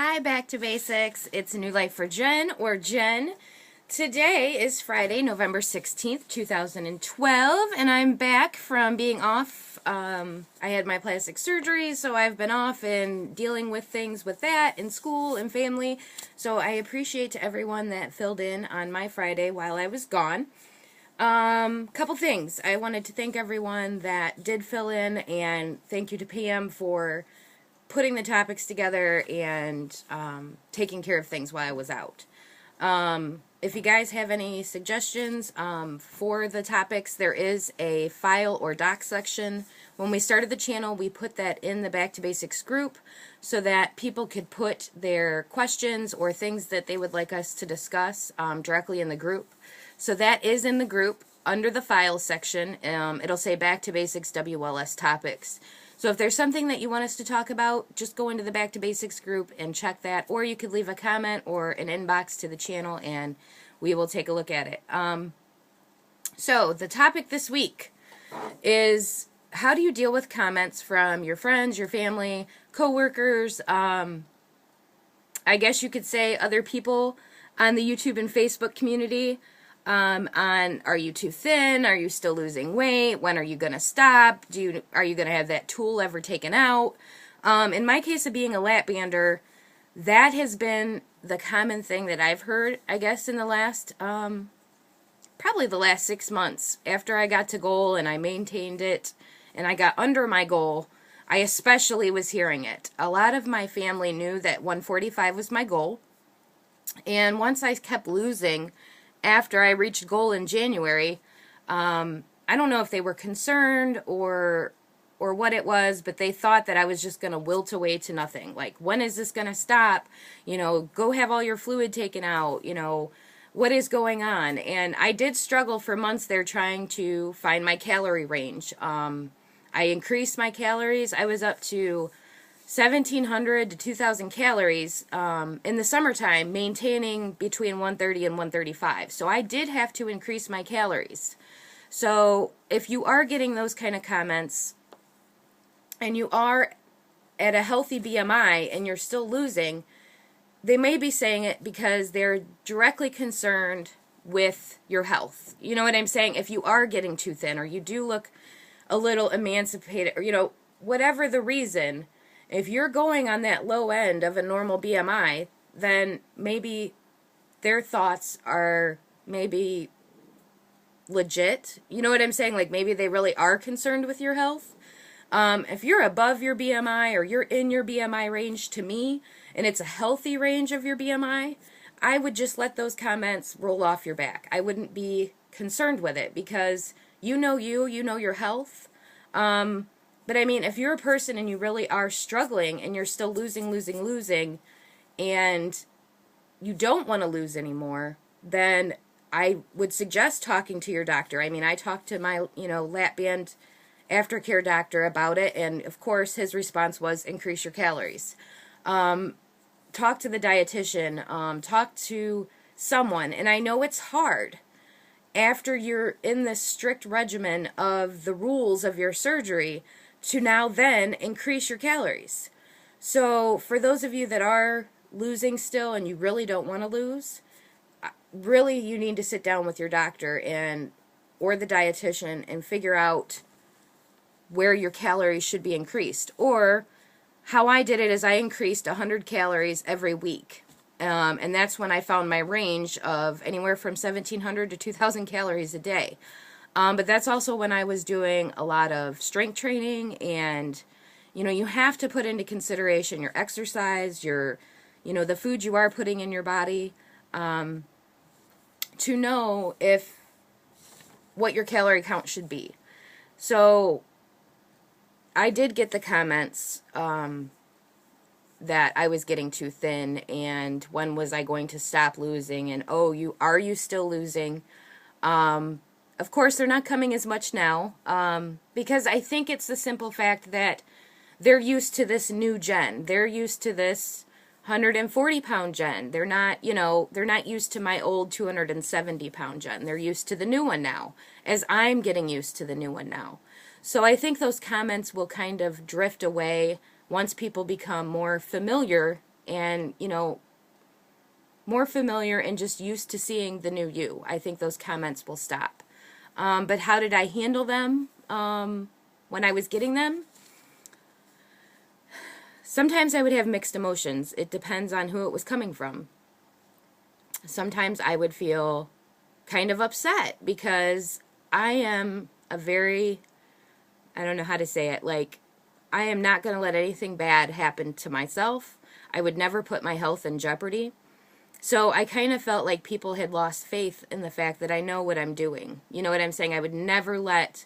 Hi, Back to Basics. It's a new life for Jen, or Jen. Today is Friday, November 16th, 2012, and I'm back from being off. I had my plastic surgery, so I've been off and dealing with things with that in school and family. So I appreciate to everyone that filled in on my Friday while I was gone. Couple things. I wanted to thank everyone that did fill in, and thank you to Pam for putting the topics together and taking care of things while I was out. If you guys have any suggestions for the topics, there is a file or doc section. When we started the channel, we put that in the Back to Basics group so that people could put their questions or things that they would like us to discuss directly in the group. So that is in the group under the file section. It'll say Back to Basics WLS Topics. So if there's something that you want us to talk about, just go into the Back to Basics group and check that, or you could leave a comment or an inbox to the channel and we will take a look at it. So the topic this week is, how do you deal with comments from your friends, your family, coworkers, I guess you could say other people on the YouTube and Facebook community, on are you too thin, are you still losing weight, when are you going to stop, are you going to have that tool ever taken out? In my case of being a lap bander, that has been the common thing that I've heard, I guess, in the last, probably the last 6 months. After I got to goal and I maintained it and I got under my goal, I especially was hearing it. A lot of my family knew that 145 was my goal, and once I kept losing after I reached goal in January, I don't know if they were concerned or what it was, but they thought that I was just going to wilt away to nothing. Like, when is this going to stop? You know, go have all your fluid taken out. You know, what is going on? And I did struggle for months there trying to find my calorie range. I increased my calories. I was up to 1,700 to 2,000 calories in the summertime, maintaining between 130 and 135. So I did have to increase my calories. So if you are getting those kind of comments and you are at a healthy BMI and you're still losing, they may be saying it because they're directly concerned with your health. You know what I'm saying? If you are getting too thin, or you do look a little emancipated, or, you know, whatever the reason, if you're going on that low end of a normal BMI, then maybe their thoughts are maybe legit. You know what I'm saying? Like, maybe they really are concerned with your health. If you're above your BMI or you're in your BMI range, to me, and it's a healthy range of your BMI, I would just let those comments roll off your back. I wouldn't be concerned with it because you know your health. But I mean, if you're a person and you really are struggling and you're still losing, and you don't want to lose anymore, then I would suggest talking to your doctor. I mean, I talked to my, lap band aftercare doctor about it, and of course his response was increase your calories. Talk to the dietitian, talk to someone. And I know it's hard after you're in this strict regimen of the rules of your surgery to now then increase your calories. So for those of you that are losing still and you really don't want to lose, really you need to sit down with your doctor or the dietitian and figure out where your calories should be increased. Or how I did it is I increased 100 calories every week. And that's when I found my range of anywhere from 1,700 to 2,000 calories a day. But that's also when I was doing a lot of strength training, and, you have to put into consideration your exercise, the food you are putting in your body, to know what your calorie count should be. So I did get the comments that I was getting too thin, and when was I going to stop losing, and are you still losing? Of course, they're not coming as much now, because I think it's the simple fact that they're used to this new Jen. They're used to this 140-pound Jen. They're not, they're not used to my old 270-pound Jen. They're used to the new one now, as I'm getting used to the new one now. So I think those comments will kind of drift away once people become more familiar and, you know, more familiar and just used to seeing the new you, I think those comments will stop. But how did I handle them when I was getting them? Sometimes I would have mixed emotions. It depends on who it was coming from. Sometimes I would feel kind of upset because I am a very, I don't know how to say it, like, I am not going to let anything bad happen to myself. I would never put my health in jeopardy. So I kind of felt like people had lost faith in the fact that I know what I'm doing. You know what I'm saying? I would never let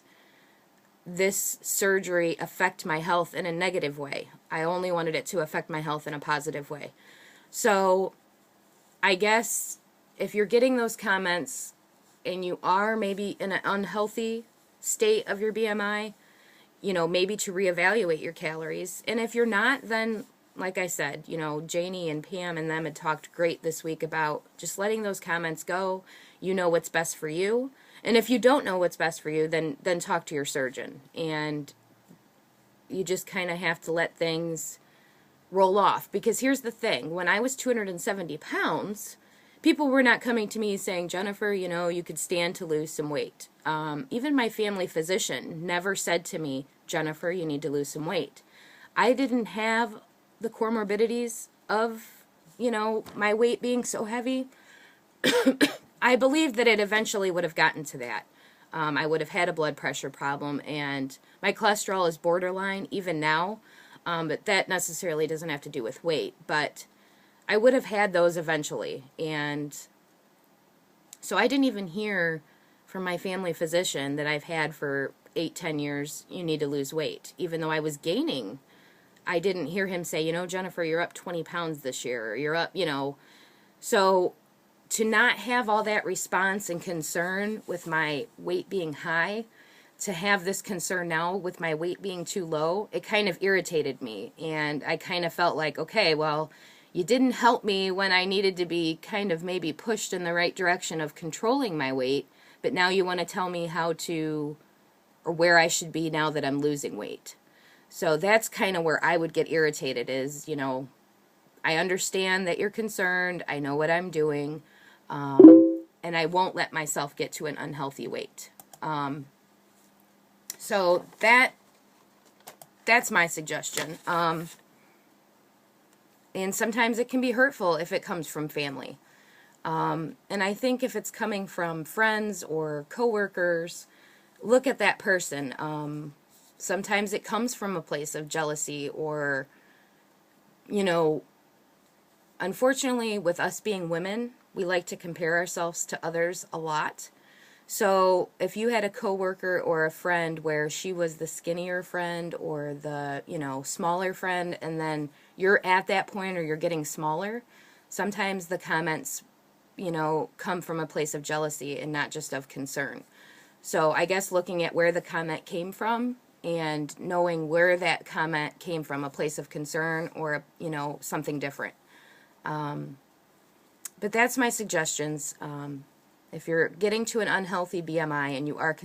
this surgery affect my health in a negative way. I only wanted it to affect my health in a positive way. So I guess if you're getting those comments and you are maybe in an unhealthy state of your BMI, you know, maybe to reevaluate your calories. And if you're not, then like I said, you know, Janie and Pam and them had talked great this week about just letting those comments go. You know what's best for you. And if you don't know what's best for you, then talk to your surgeon. And you just kind of have to let things roll off. Because here's the thing. When I was 270 pounds, people were not coming to me saying, Jennifer, you know, you could stand to lose some weight. Even my family physician never said to me, Jennifer, you need to lose some weight. I didn't have the comorbidities of, you know, my weight being so heavy. I believe that it eventually would have gotten to that. I would have had a blood pressure problem, and my cholesterol is borderline even now, but that necessarily doesn't have to do with weight. But I would have had those eventually, and so I didn't even hear from my family physician that I've had for 8-10 years, you need to lose weight. Even though I was gaining, I didn't hear him say, you know, Jennifer, you're up 20 pounds this year, or you're up, you know. So to not have all that response and concern with my weight being high, to have this concern now with my weight being too low, it kind of irritated me. And I kind of felt like, okay, well, you didn't help me when I needed to be kind of maybe pushed in the right direction of controlling my weight, but now you want to tell me how to, or where I should be now that I'm losing weight. So that's kind of where I would get irritated is, you know, I understand that you're concerned, I know what I'm doing, and I won't let myself get to an unhealthy weight. So that's my suggestion. And sometimes it can be hurtful if it comes from family. And I think if it's coming from friends or coworkers, look at that person. Sometimes it comes from a place of jealousy or, you know, unfortunately with us being women, we like to compare ourselves to others a lot. So if you had a coworker or a friend where she was the skinnier friend or the, you know, smaller friend, and then you're at that point or you're getting smaller, sometimes the comments, you know, come from a place of jealousy and not just of concern. So I guess looking at where the comment came from and knowing where that comment came from, a place of concern or, you know, something different. But that's my suggestions. If you're getting to an unhealthy BMI and you are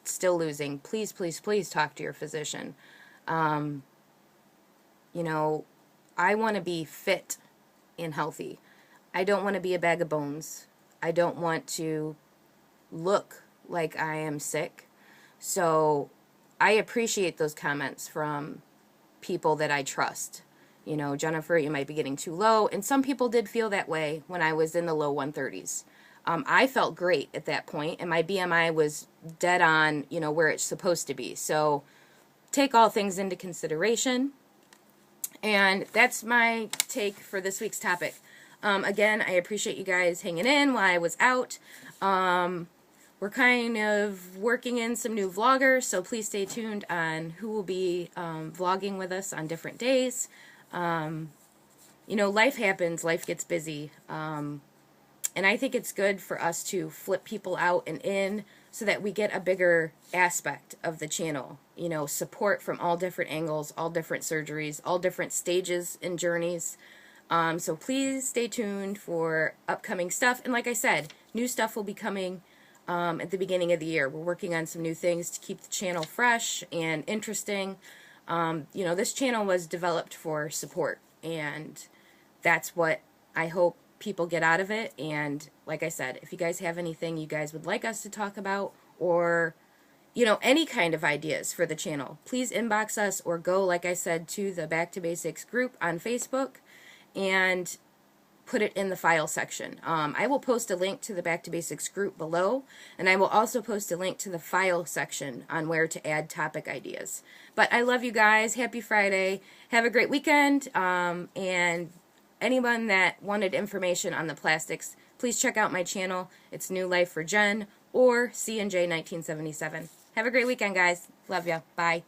still losing, please, please, please talk to your physician. You know, I want to be fit and healthy. I don't want to be a bag of bones. I don't want to look like I am sick. So I appreciate those comments from people that I trust. You know, Jennifer, you might be getting too low. And some people did feel that way when I was in the low 130s. I felt great at that point, and my BMI was dead on, you know, where it's supposed to be. So take all things into consideration. And that's my take for this week's topic. Again, I appreciate you guys hanging in while I was out. We're kind of working in some new vloggers, so please stay tuned on who will be vlogging with us on different days. You know, life happens, life gets busy. And I think it's good for us to flip people out and in so that we get a bigger aspect of the channel. You know, support from all different angles, all different surgeries, all different stages and journeys. So please stay tuned for upcoming stuff. And like I said, new stuff will be coming at the beginning of the year. We're working on some new things to keep the channel fresh and interesting. You know, this channel was developed for support, and that's what I hope people get out of it. And like I said, if you guys have anything you guys would like us to talk about, or any kind of ideas for the channel, please inbox us or go, like I said, to the Back to Basics group on Facebook and put it in the file section. I will post a link to the Back to Basics group below, and I will also post a link to the file section on where to add topic ideas. But I love you guys. Happy Friday. Have a great weekend. And anyone that wanted information on the plastics, please check out my channel. It's New Life for Jen or C&J 1977. Have a great weekend, guys. Love ya. Bye.